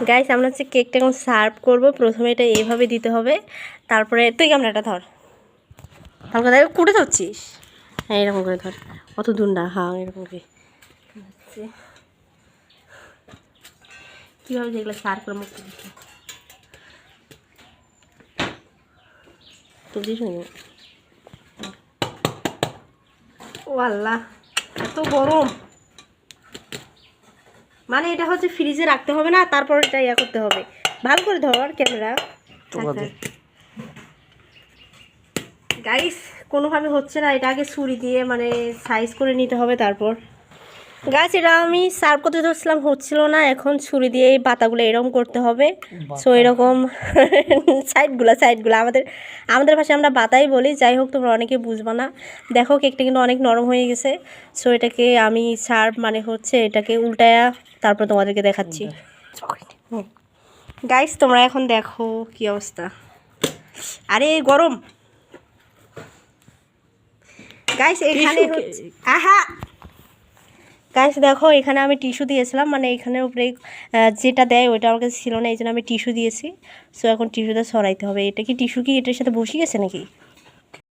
Guys আমরা হচ্ছে কেকটা এখন সার্ভ করবো। প্রথমে এটা এইভাবে দিতে হবে, তারপরে তুই ক্যামেরাটা ধর, হালকা দেখ কুটে ধরছিস। হ্যাঁ এরকম করে ধর, অত দূর না, হ্যাঁ এরকম করে কীভাবে যেগুলো সার্ভ করে মুখে দিচ্ছে তো দিস। ও আল্লাহ এত গরম, মানে এটা হচ্ছে ফ্রিজে রাখতে হবে না, তারপর এটা ইয়া করতে হবে। ভালো করে ধর ক্যামেরা। গাইস কোনোভাবে হচ্ছে না, এটা আগে ছুরি দিয়ে মানে সাইজ করে নিতে হবে। তারপর গাছ এটা আমি সার্ভ করতে ধরছিলাম, হচ্ছিল না, এখন ছুরি দিয়ে এই পাতাগুলো এরকম করতে হবে। সো এরকম সাইডগুলো আমাদের ভাষায় আমরা বাতাই বলি। যাই হোক তোমরা অনেকে বুঝবা না। দেখো কেকটা কিন্তু অনেক নরম হয়ে গেছে। সো এটাকে আমি সার্ভ মানে হচ্ছে এটাকে উল্টায়া তারপর তোমাদেরকে দেখাচ্ছি। গাইস তোমরা এখন দেখো কি অবস্থা, আরে গরম। গাইস এখানে হচ্ছে আহা গাইস দেখো এখানে আমি টিস্যু দিয়েছিলাম, মানে এখানের উপরে যেটা দেয় ওইটা আমার কাছে ছিল না, এই জন্য আমি টিস্যু দিয়েছি। সো এখন টিস্যুটা সরাইতে হবে। এটা কি টিস্যু কি এটার সাথে বসে গেছে নাকি?